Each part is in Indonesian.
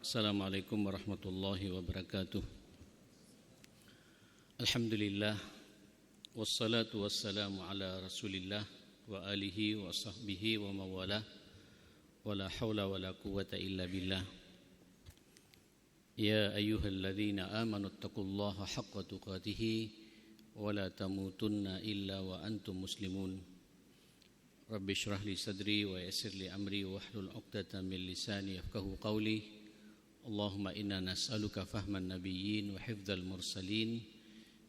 Assalamualaikum warahmatullahi wabarakatuh. Alhamdulillah, wassalatu wassalamu ala rasulillah wa alihi wa sahbihi wa mawalah, wa la hawla wa la quwwata illa billah. Ya ayyuhalladzina amanu taqullaha haqqa tuqatih wa la tamutunna illa wa antum muslimun. Rabbi shrah li sadri wa yassir li amri wa hlul 'uqdatam min lisani yafqahu qawli. Allahumma inna nas'aluka fahman nabiyyin wa hifdzal mursalin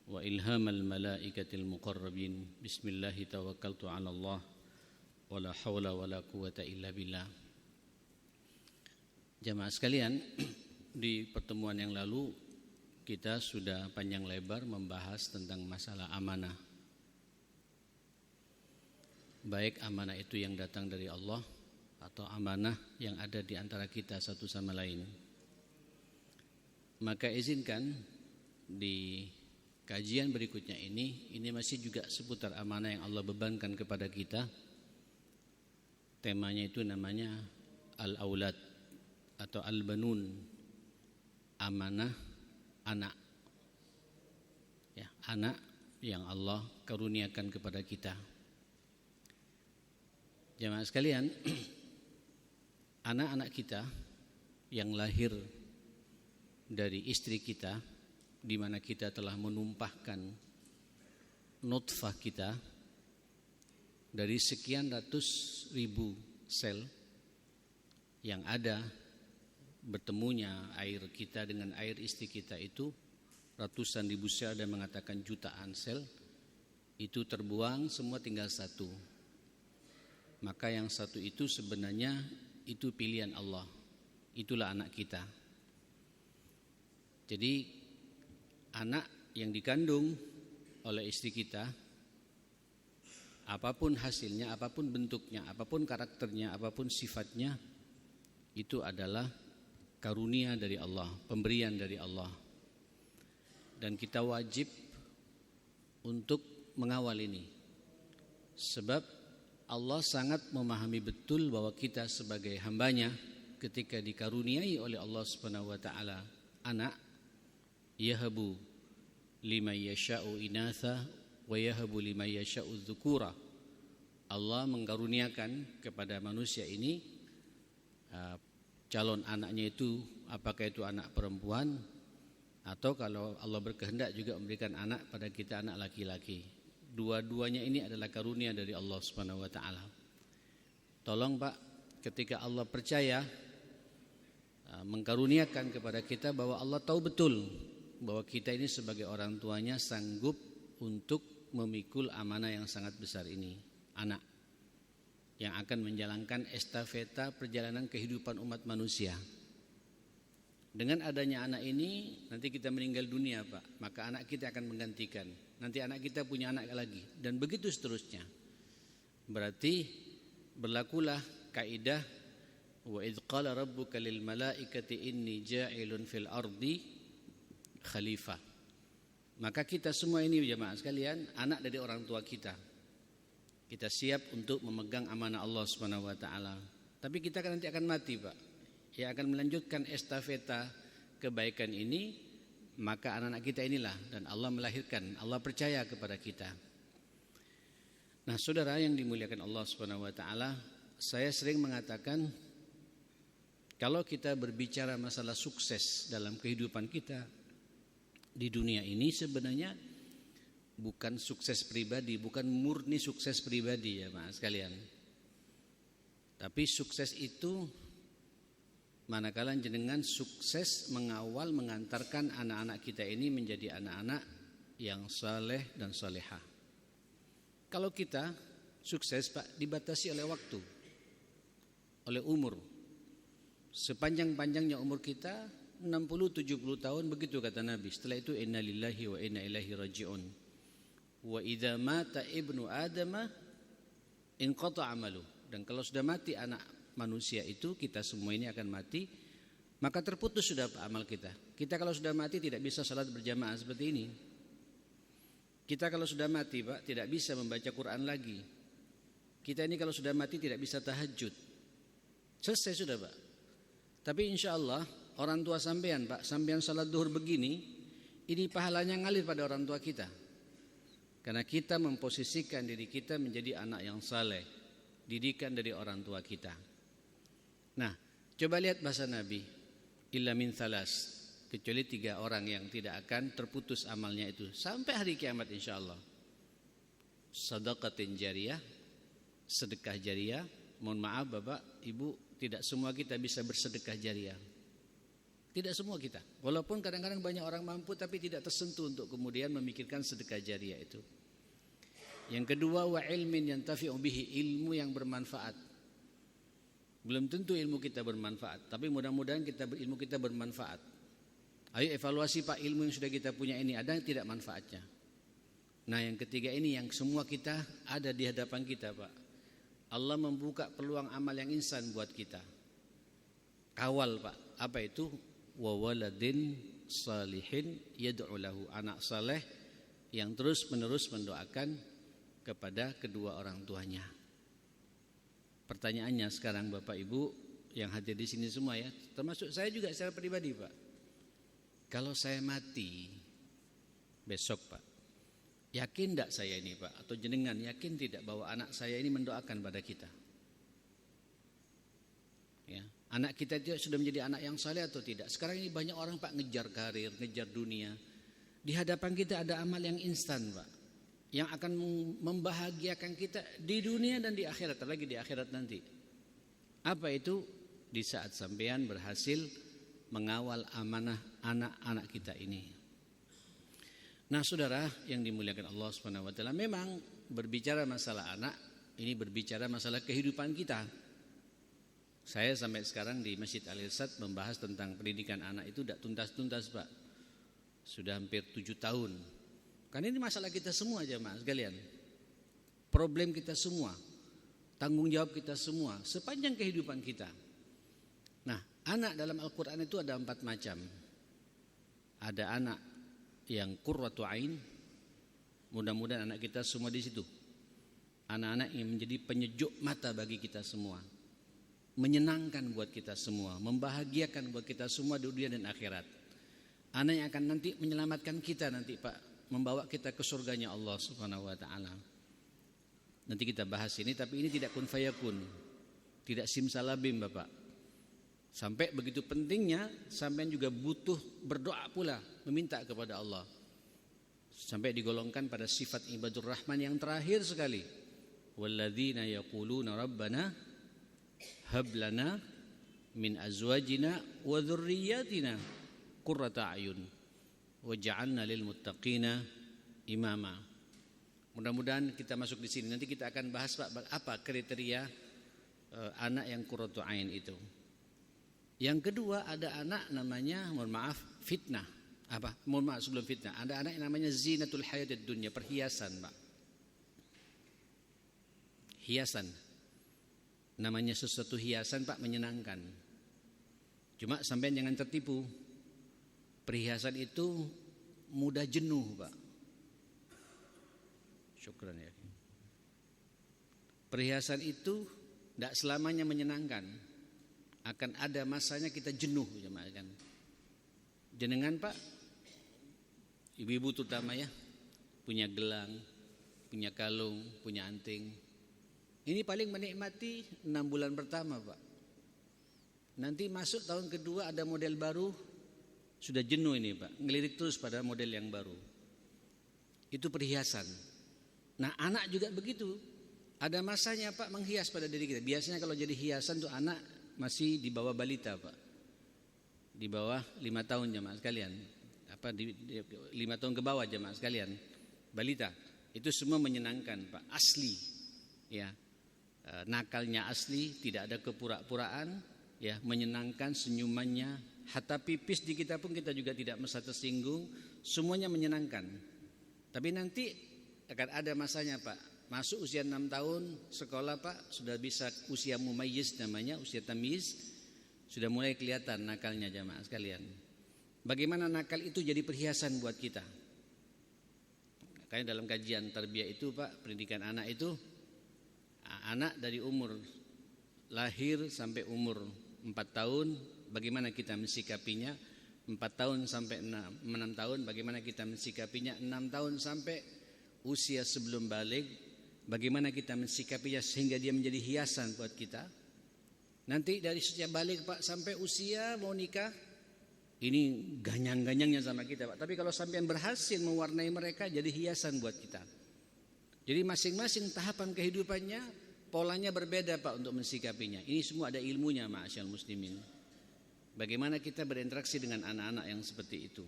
wa ilhamal malaikatil muqarrabin. Bismillahi tawakkaltu 'ala Allah wa la haula wa la quwwata illa billah. Jamaah sekalian, di pertemuan yang lalu kita sudah panjang lebar membahas tentang masalah amanah. Baik amanah itu yang datang dari Allah atau amanah yang ada di antara kita satu sama lain. Maka izinkan di kajian berikutnya ini masih juga seputar amanah yang Allah bebankan kepada kita. Temanya itu namanya al-aulad atau al-banun, amanah anak. Ya, anak yang Allah karuniakan kepada kita. Jamaah sekalian, anak-anak kita yang lahir dari istri kita, di mana kita telah menumpahkan nutfah kita dari sekian ratus ribu sel yang ada bertemunya air kita dengan air istri kita itu ratusan ribu sel, ada mengatakan jutaan sel, itu terbuang semua tinggal satu. Maka yang satu itu sebenarnya itu pilihan Allah, itulah anak kita. Jadi anak yang dikandung oleh istri kita, apapun hasilnya, apapun bentuknya, apapun karakternya, apapun sifatnya, itu adalah karunia dari Allah, pemberian dari Allah. Dan kita wajib untuk mengawal ini. Sebab Allah sangat memahami betul bahwa kita sebagai hambanya ketika dikaruniai oleh Allah Subhanahu wa taala anak, yahabu liman yasha'u inatha wa yahabu liman yasha'u dzukura. Allah mengkaruniakan kepada manusia ini calon anaknya itu, apakah itu anak perempuan atau kalau Allah berkehendak juga memberikan anak pada kita, anak laki-laki. Dua-duanya ini adalah karunia dari Allah Subhanahu wa taala. Tolong Pak, ketika Allah percaya mengkaruniakan kepada kita, bahwa Allah tahu betul bahwa kita ini sebagai orang tuanya sanggup untuk memikul amanah yang sangat besar ini, anak yang akan menjalankan estafeta perjalanan kehidupan umat manusia. Dengan adanya anak ini, nanti kita meninggal dunia Pak, maka anak kita akan menggantikan. Nanti anak kita punya anak lagi, dan begitu seterusnya. Berarti berlakulah kaidah wa idz qala rabbuka lil malaikati inni ja'ilun fil ardi khalifah. Maka kita semua ini jemaah sekalian, anak dari orang tua kita. Kita siap untuk memegang amanah Allah Subhanahu wa taala. Tapi kita kan nanti akan mati, Pak. Yang akan melanjutkan estafeta kebaikan ini, maka anak-anak kita inilah, dan Allah melahirkan, Allah percaya kepada kita. Nah, saudara yang dimuliakan Allah Subhanahu wa taala, saya sering mengatakan kalau kita berbicara masalah sukses dalam kehidupan kita di dunia ini, sebenarnya bukan sukses pribadi, bukan murni sukses pribadi ya Mas sekalian. Tapi sukses itu manakala jenengan sukses mengawal, mengantarkan anak-anak kita ini menjadi anak-anak yang saleh dan salehah. Kalau kita sukses Pak, dibatasi oleh waktu, oleh umur. Sepanjang-panjangnya umur kita 60-70 tahun, begitu kata Nabi. Setelah itu inna lillahi wa inna ilaihi raji'un. Wa idza mata ibnu adama inqata amalu. Dan kalau sudah mati anak manusia itu, kita semua ini akan mati, maka terputus sudah amal kita. Kita kalau sudah mati tidak bisa salat berjamaah seperti ini. Kita kalau sudah mati Pak, tidak bisa membaca Quran lagi. Kita ini kalau sudah mati tidak bisa tahajud. Selesai sudah Pak. Tapi insya Allah orang tua sampean Pak, sampean salat duhur begini, ini pahalanya ngalir pada orang tua kita. Karena kita memposisikan diri kita menjadi anak yang saleh, didikan dari orang tua kita. Nah, coba lihat bahasa Nabi, illa min thalas, kecuali 3 orang yang tidak akan terputus amalnya itu sampai hari kiamat insyaallah. Shadaqatin jariyah, sedekah jariyah. Mohon maaf Bapak, Ibu, tidak semua kita bisa bersedekah jariyah. Tidak semua kita. Walaupun kadang-kadang banyak orang mampu tapi tidak tersentuh untuk kemudian memikirkan sedekah jariyah itu. Yang kedua, wa ilmin yantafi'u bihi, ilmu yang bermanfaat. Belum tentu ilmu kita bermanfaat, tapi mudah-mudahan ilmu kita bermanfaat. Ayo evaluasi Pak, ilmu yang sudah kita punya ini ada yang tidak manfaatnya. Nah, yang ketiga ini yang semua kita ada di hadapan kita Pak. Allah membuka peluang amal yang insan buat kita. Kawal Pak, apa itu? Wa waladin salihin yad'u lahu, anak saleh yang terus-menerus mendoakan kepada kedua orang tuanya. Pertanyaannya sekarang Bapak Ibu yang hadir di sini semua ya, termasuk saya juga secara pribadi Pak. Kalau saya mati besok Pak, yakin tidak saya ini Pak, atau jenengan yakin tidak bahwa anak saya ini mendoakan pada kita? Ya, anak kita itu sudah menjadi anak yang saleh atau tidak? Sekarang ini banyak orang Pak ngejar karir, ngejar dunia. Di hadapan kita ada amal yang instan Pak, yang akan membahagiakan kita di dunia dan di akhirat, lagi di akhirat nanti. Apa itu? Di saat sampean berhasil mengawal amanah anak-anak kita ini. Nah, saudara yang dimuliakan Allah Subhanahu wa taala, memang berbicara masalah anak ini berbicara masalah kehidupan kita. Saya sampai sekarang di Masjid Al-Irsyad membahas tentang pendidikan anak itu tidak tuntas-tuntas Pak. Sudah hampir 7 tahun. Karena ini masalah kita semua jemaah sekalian. Problem kita semua. Tanggung jawab kita semua sepanjang kehidupan kita. Nah, anak dalam Al-Quran itu ada 4 macam. Ada anak yang qurratu ain, mudah-mudahan anak kita semua di situ. Anak-anak yang menjadi penyejuk mata bagi kita semua, menyenangkan buat kita semua, membahagiakan buat kita semua di dunia dan akhirat. Anak yang akan nanti menyelamatkan kita nanti Pak, membawa kita ke surganya Allah Subhanahu wa taala. Nanti kita bahas ini, tapi ini tidak kun fayakun, tidak simsalabim Bapak. Sampai begitu pentingnya, sampai juga butuh berdoa pula, meminta kepada Allah. Sampai digolongkan pada sifat ibadur rahman yang terakhir sekali. Walladzina yaquluna rabbana hab lana min azwajina wa dzurriyyatina qurrata a'yun waj'alna lil muttaqina imama. Mudah-mudahan kita masuk di sini. Nanti kita akan bahas Pak, apa kriteria anak yang qurratu ain itu. Yang kedua ada anak namanya, mohon maaf, fitnah. Apa? Mohon maaf sebelum fitnah. Ada anak yang namanya zinatul hayatid dunya, perhiasan Pak. Hiasan. Namanya sesuatu hiasan Pak, menyenangkan. Cuma sampean jangan tertipu. Perhiasan itu mudah jenuh Pak. Syukran ya. Perhiasan itu tidak selamanya menyenangkan. Akan ada masanya kita jenuh jemaah kan. Jenengan Pak, ibu-ibu terutama ya, punya gelang, punya kalung, punya anting. Ini paling menikmati 6 bulan pertama Pak. Nanti masuk tahun kedua ada model baru, sudah jenuh ini Pak, ngelirik terus pada model yang baru. Itu perhiasan. Nah, anak juga begitu. Ada masanya Pak menghias pada diri kita. Biasanya kalau jadi hiasan tuh anak masih di bawah balita Pak. Di bawah 5 tahun jemaah sekalian. Apa 5 tahun ke bawah jemaah sekalian. Balita. Itu semua menyenangkan Pak, asli. Ya. Nakalnya asli, tidak ada kepura-puraan, ya, menyenangkan senyumannya. Hatta pipis di kita pun kita juga tidak merasa tersinggung, semuanya menyenangkan. Tapi nanti akan ada masanya Pak. Masuk usia 6 tahun sekolah Pak, sudah bisa usia mumayyiz namanya, usia tamyiz, sudah mulai kelihatan nakalnya jamaah sekalian. Bagaimana nakal itu jadi perhiasan buat kita? Makanya dalam kajian tarbiyah itu Pak, pendidikan anak itu, anak dari umur lahir sampai umur 4 tahun bagaimana kita mensikapinya. 4 tahun sampai 6 tahun, bagaimana kita mensikapinya. 6 tahun sampai usia sebelum balik, bagaimana kita mensikapinya sehingga dia menjadi hiasan buat kita. Nanti dari sejak balik Pak sampai usia mau nikah, ini ganyang-ganyangnya sama kita Pak. Tapi kalau sampean berhasil mewarnai mereka, jadi hiasan buat kita. Jadi masing-masing tahapan kehidupannya, polanya berbeda Pak untuk mensikapinya. Ini semua ada ilmunya ma'asyal muslimin. Bagaimana kita berinteraksi dengan anak-anak yang seperti itu.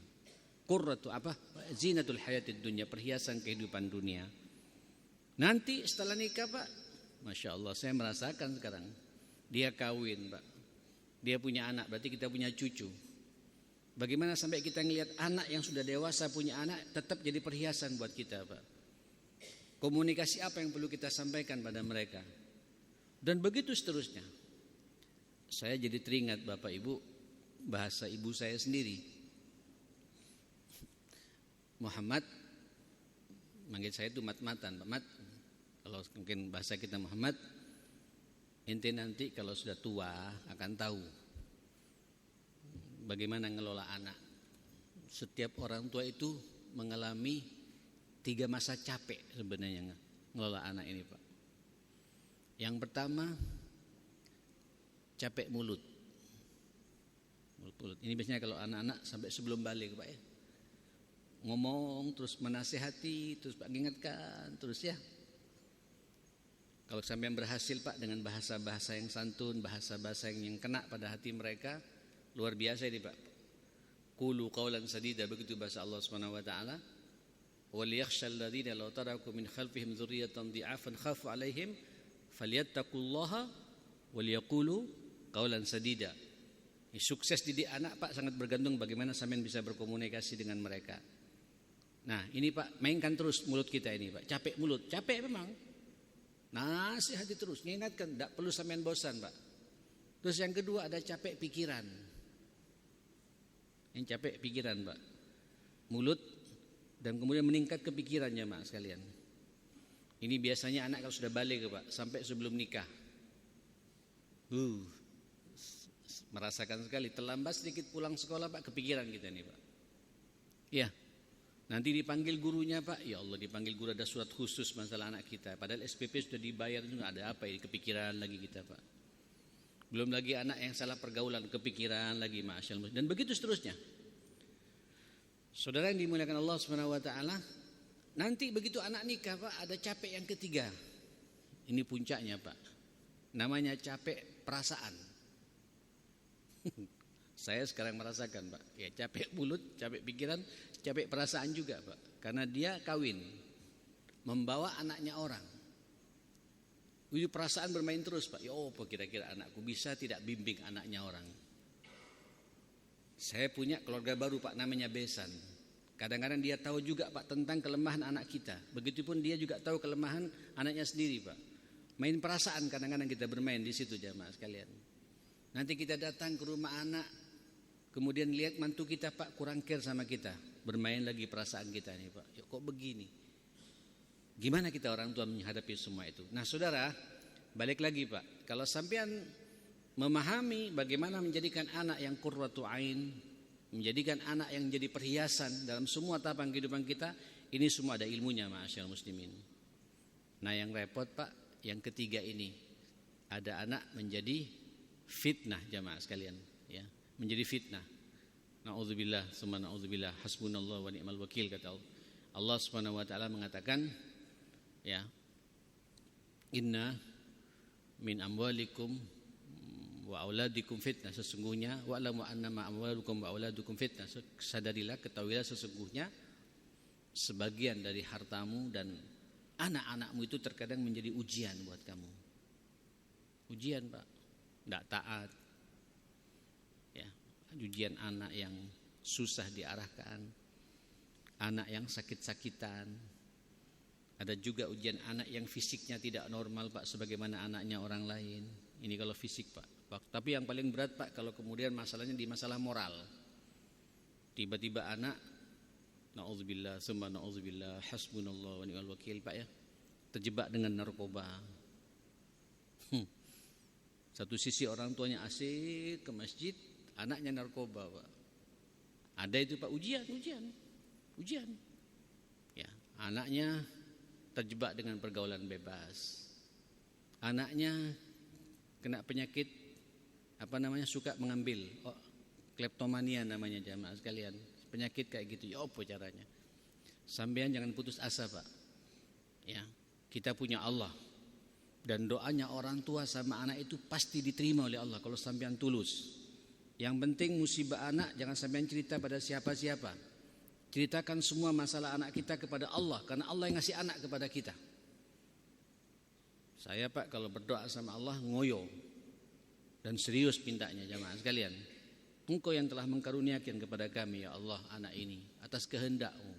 Qurratu apa? Zinatul hayatid dunya, perhiasan kehidupan dunia. Nanti setelah nikah Pak, Masya Allah saya merasakan sekarang. Dia kawin Pak, dia punya anak, berarti kita punya cucu. Bagaimana sampai kita ngelihat anak yang sudah dewasa punya anak tetap jadi perhiasan buat kita Pak. Komunikasi apa yang perlu kita sampaikan pada mereka. Dan begitu seterusnya. Saya jadi teringat Bapak Ibu, bahasa ibu saya sendiri. Muhammad, manggil saya itu mat-matan, Pak Mat. Kalau mungkin bahasa kita Muhammad, ente nanti kalau sudah tua akan tahu bagaimana ngelola anak. Setiap orang tua itu mengalami 3 masa capek sebenarnya ngelola anak ini Pak. Yang pertama, capek mulut. Ini biasanya kalau anak-anak sampai sebelum balik Pak ya. Ngomong terus menasihati, terus Pak ingatkan terus ya. Kalau sampai berhasil Pak dengan bahasa-bahasa yang santun, bahasa-bahasa yang kena pada hati mereka, luar biasa ini Pak. Qulu qawlan sadida, begitu bahasa Allah Subhanahu wa taala. Wal yakhshal ladzina law taraku min khalfihim dzurriyyatan dhi'afan khafu 'alaihim falyattaqullaha wal yaqulu qawlan sadida. Sukses didik anak Pak sangat bergantung bagaimana sampean bisa berkomunikasi dengan mereka. Nah ini Pak, mainkan terus mulut kita ini Pak. Capek mulut, capek memang. Nasihati terus, mengingatkan, tidak perlu sampean bosan Pak. Terus yang kedua ada capek pikiran. Yang capek pikiran Pak, mulut dan kemudian meningkat ke pikirannya Pak sekalian. Ini biasanya anak kalau sudah balik Pak, sampai sebelum nikah. Merasakan sekali, terlambat sedikit pulang sekolah Pak, kepikiran kita nih Pak. Ya, nanti dipanggil gurunya Pak, ya Allah dipanggil guru ada surat khusus masalah anak kita. Padahal SPP sudah dibayar juga, ada apa ini, kepikiran lagi kita Pak. Belum lagi anak yang salah pergaulan, kepikiran lagi masyaallah. Dan begitu seterusnya. Saudara yang dimuliakan Allah Subhanahu wa taala, nanti begitu anak nikah Pak, ada capek yang ketiga. Ini puncaknya Pak. Namanya capek perasaan. Saya sekarang merasakan Pak, ya capek mulut, capek pikiran, capek perasaan juga Pak. Karena dia kawin, membawa anaknya orang. Uji perasaan bermain terus Pak. Ya apa kira-kira anakku bisa tidak bimbing anaknya orang. Saya punya keluarga baru Pak, namanya besan. Kadang-kadang dia tahu juga Pak tentang kelemahan anak kita. Begitupun dia juga tahu kelemahan anaknya sendiri Pak. Main perasaan kadang-kadang kita bermain di situ jamaah sekalian. Nanti kita datang ke rumah anak, kemudian lihat mantu kita Pak kurang care sama kita, bermain lagi perasaan kita nih Pak. Ya, kok begini? Gimana kita orang tua menghadapi semua itu? Nah saudara, balik lagi Pak. Kalau sampean memahami bagaimana menjadikan anak yang qurratu ain, menjadikan anak yang jadi perhiasan dalam semua tahapan kehidupan kita, ini semua ada ilmunya ma'asyarul muslimin. Nah yang repot Pak, yang ketiga ini, ada anak menjadi fitnah jamaah sekalian, ya, menjadi fitnah. Nauzubillah, summa nauzubillah, hasbunallah wa ni'mal wakil, kata Allah Subhanahu wa taala mengatakan, ya, inna min amwalikum wa auladikum fitnah, sesungguhnya wa'lamu annama amwalukum wa auladukum fitnah, sadarilah, ketahuilah sesungguhnya sebagian dari hartamu dan anak-anakmu itu terkadang menjadi ujian buat kamu. Ujian Pak, tidak taat, ya, ujian anak yang susah diarahkan, anak yang sakit-sakitan. Ada juga ujian anak yang fisiknya tidak normal Pak, sebagaimana anaknya orang lain. Ini kalau fisik Pak. Tapi yang paling berat Pak, kalau kemudian masalahnya di masalah moral. Tiba-tiba anak, na'udzubillah, summa na'udzubillah, hasbunallah wa ni'mal wakil Pak ya, terjebak dengan narkoba. Satu sisi orang tuanya asik ke masjid, anaknya narkoba Pak. Ada itu Pak, ujian. Ya, anaknya terjebak dengan pergaulan bebas. Anaknya kena penyakit suka mengambil, kleptomania namanya jamaah sekalian. Penyakit kayak gitu, ya apa caranya? Sampean jangan putus asa Pak. Ya, kita punya Allah. Dan doanya orang tua sama anak itu pasti diterima oleh Allah kalau sampean tulus. Yang penting musibah anak jangan sampean cerita pada siapa-siapa. Ceritakan semua masalah anak kita kepada Allah, karena Allah yang ngasih anak kepada kita. Saya Pak kalau berdoa sama Allah ngoyo dan serius mintanya jamaah sekalian. Engkau yang telah mengkaruniakan kepada kami ya Allah anak ini atas kehendak-Mu.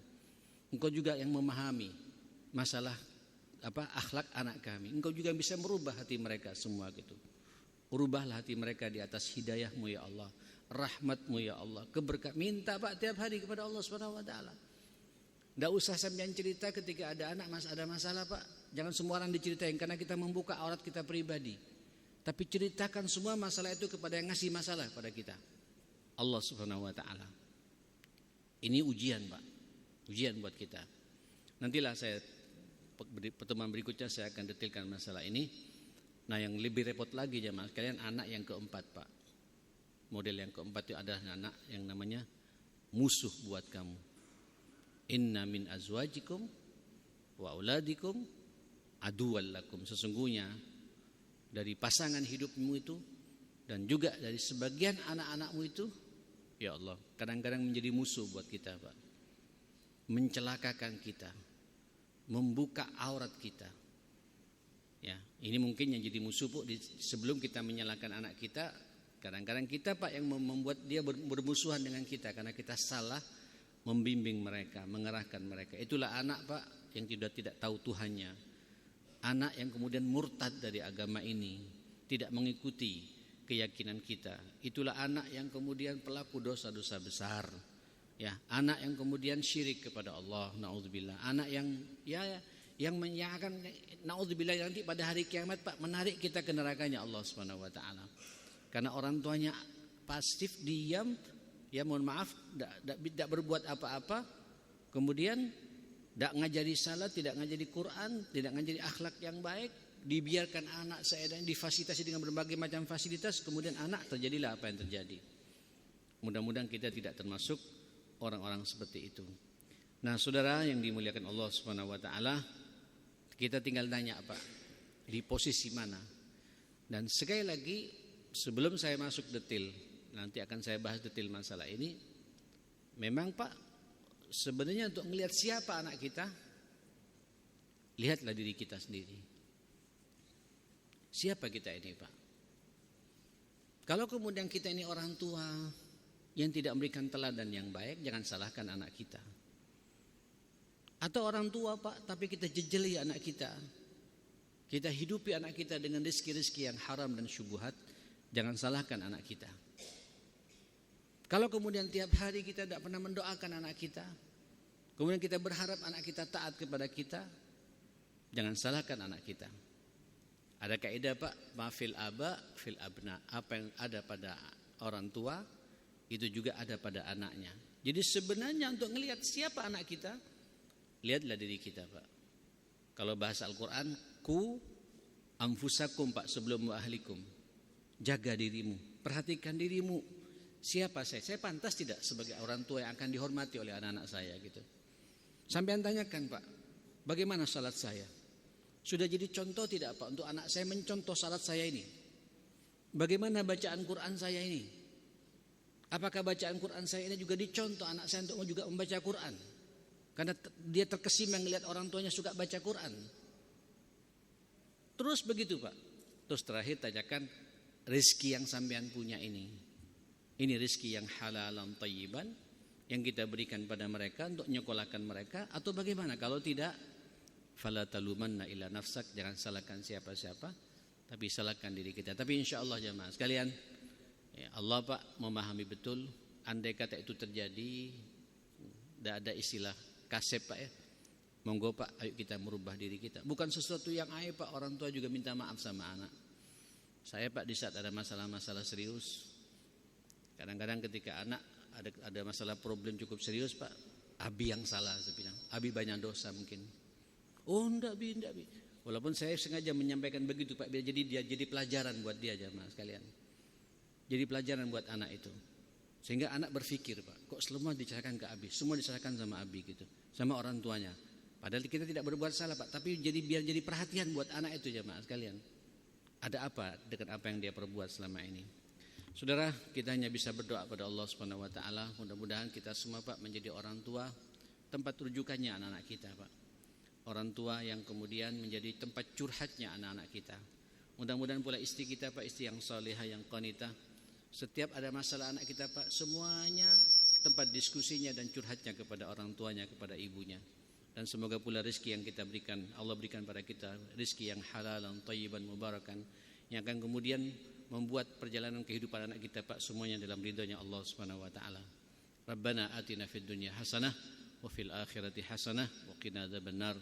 Engkau juga yang memahami masalah akhlak anak kami. Engkau juga bisa merubah hati mereka semua gitu. Urubahlah hati mereka di atas hidayah-Mu ya Allah, rahmat-Mu ya Allah, keberkah. Minta Pak tiap hari kepada Allah Subhanahu wa taala. Enggak usah sampean cerita ketika ada anak ada masalah Pak. Jangan semua orang diceritain karena kita membuka aurat kita pribadi. Tapi ceritakan semua masalah itu kepada yang ngasih masalah pada kita, Allah Subhanahu wa taala. Ini ujian Pak. Ujian buat kita. Nantilah pertemuan berikutnya saya akan detailkan masalah ini. Nah, yang lebih repot lagi jemaah sekalian, anak yang keempat Pak. Model yang keempat itu adalah anak yang namanya musuh buat kamu. Inna min azwajikum wa auladikum aduwwal lakum. Sesungguhnya dari pasangan hidupmu itu dan juga dari sebagian anak-anakmu itu, ya Allah, kadang-kadang menjadi musuh buat kita Pak. Mencelakakan kita, membuka aurat kita. Ya, ini mungkin yang jadi musuh Bu. Sebelum kita menyalahkan anak kita, kadang-kadang kita Pak yang membuat dia bermusuhan dengan kita karena kita salah membimbing mereka, mengerahkan mereka. Itulah anak Pak yang tidak tahu Tuhannya. Anak yang kemudian murtad dari agama ini, tidak mengikuti keyakinan kita. Itulah anak yang kemudian pelaku dosa-dosa besar. Ya, anak yang kemudian syirik kepada Allah, naudzubillah. Anak yang akan naudzubillah nanti pada hari kiamat Pak menarik kita ke nerakanya Allah Subhanahu wa taala. Karena orang tuanya pasif, diam, ya mohon maaf, tidak berbuat apa-apa, kemudian tidak ngajari salat, tidak ngajari Quran, tidak ngajari akhlak yang baik, dibiarkan anak saya dan difasilitasi dengan berbagai macam fasilitas, kemudian anak terjadilah apa yang terjadi. Mudah-mudahan kita tidak termasuk orang-orang seperti itu. Nah, saudara yang dimuliakan Allah Subhanahu wa taala, kita tinggal tanya Pak, di posisi mana? Dan sekali lagi sebelum saya masuk detail, nanti akan saya bahas detail masalah ini. Memang Pak, sebenarnya untuk melihat siapa anak kita, lihatlah diri kita sendiri. Siapa kita ini Pak? Kalau kemudian kita ini orang tua yang tidak memberikan teladan yang baik, jangan salahkan anak kita. Atau orang tua Pak, tapi kita jejeli anak kita, kita hidupi anak kita dengan rezeki-rezeki yang haram dan syubhat, jangan salahkan anak kita. Kalau kemudian tiap hari kita tidak pernah mendoakan anak kita, kemudian kita berharap anak kita taat kepada kita, jangan salahkan anak kita. Ada kaidah Pak, mafil aba fil abna. Apa yang ada pada orang tua itu juga ada pada anaknya. Jadi sebenarnya untuk melihat siapa anak kita, lihatlah diri kita Pak. Kalau bahasa Al-Quran, ku anfusakum Pak, sebelum ahlikum. Jaga dirimu, perhatikan dirimu. Siapa saya? Saya pantas tidak sebagai orang tua yang akan dihormati oleh anak-anak saya gitu. Sampai tanyakan Pak, bagaimana salat saya? Sudah jadi contoh tidak Pak untuk anak saya mencontoh salat saya ini? Bagaimana bacaan Quran saya ini? Apakah bacaan Quran saya ini juga dicontoh anak saya untuk juga membaca Quran? Karena dia terkesima melihat orang tuanya suka baca Quran. Terus begitu Pak. Terus terakhir tanyakan rezeki yang sampean punya ini rezeki yang halalan thayyiban yang kita berikan pada mereka untuk nyekolahkan mereka, atau bagaimana? Kalau tidak, fala talumanna illa nafsak, jangan salahkan siapa-siapa, tapi salahkan diri kita. Tapi insyaallah jemaah sekalian, ya Allah Pak memahami betul, andai kata itu terjadi, tidak ada istilah kasep Pak ya. Monggo Pak, ayo kita merubah diri kita. Bukan sesuatu yang aib Pak, orang tua juga minta maaf sama anak. Saya Pak di saat ada masalah-masalah serius, Kadang-kadang ketika anak ada masalah problem cukup serius, Pak, Abi yang salah, saya bilang. Abi banyak dosa mungkin. Oh, enggak Bi. Walaupun saya sengaja menyampaikan begitu, Pak, biar jadi pelajaran buat dia jemaah sekalian. Jadi pelajaran buat anak itu. Sehingga anak berpikir, Pak, kok semua diserahkan ke Abi, semua diserahkan sama Abi gitu, sama orang tuanya. Padahal kita tidak berbuat salah, Pak, tapi biar jadi perhatian buat anak itu jemaah sekalian. Ada apa dengan apa yang dia perbuat selama ini? Saudara, kita hanya bisa berdoa pada Allah Subhanahu wa taala, mudah-mudahan kita semua, Pak, menjadi orang tua tempat rujukannya anak-anak kita, Pak. Orang tua yang kemudian menjadi tempat curhatnya anak-anak kita. Mudah-mudahan pula istri kita, Pak, istri yang salihah, yang qanitah. Setiap ada masalah anak kita, Pak, semuanya tempat diskusinya dan curhatnya kepada orang tuanya, kepada ibunya. Dan semoga pula rezeki yang kita berikan, Allah berikan pada kita rezeki yang halalan, thayyiban, mubarakan, yang akan kemudian membuat perjalanan kehidupan anak kita, Pak, semuanya dalam ridhonya Allah Subhanahu wa taala. Rabbana atina fid dunya hasanah wa fil akhirati hasanah wa qina adzabannar.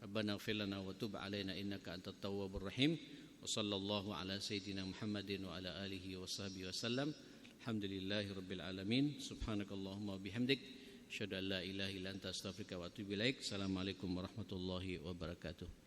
Rabbana ighfir lana wa tub 'alaina innaka antat tawwabur rahim. Wa sallallahu ala sayyidina Muhammadin wa ala alihi wa sahbihi wasallam. Alhamdulillahirabbil alamin. Subhanakallahumma bihamdik asyhadu an la ilaha illa anta astaghfiruka wa atubu ilaik. Assalamualaikum warahmatullahi wabarakatuh.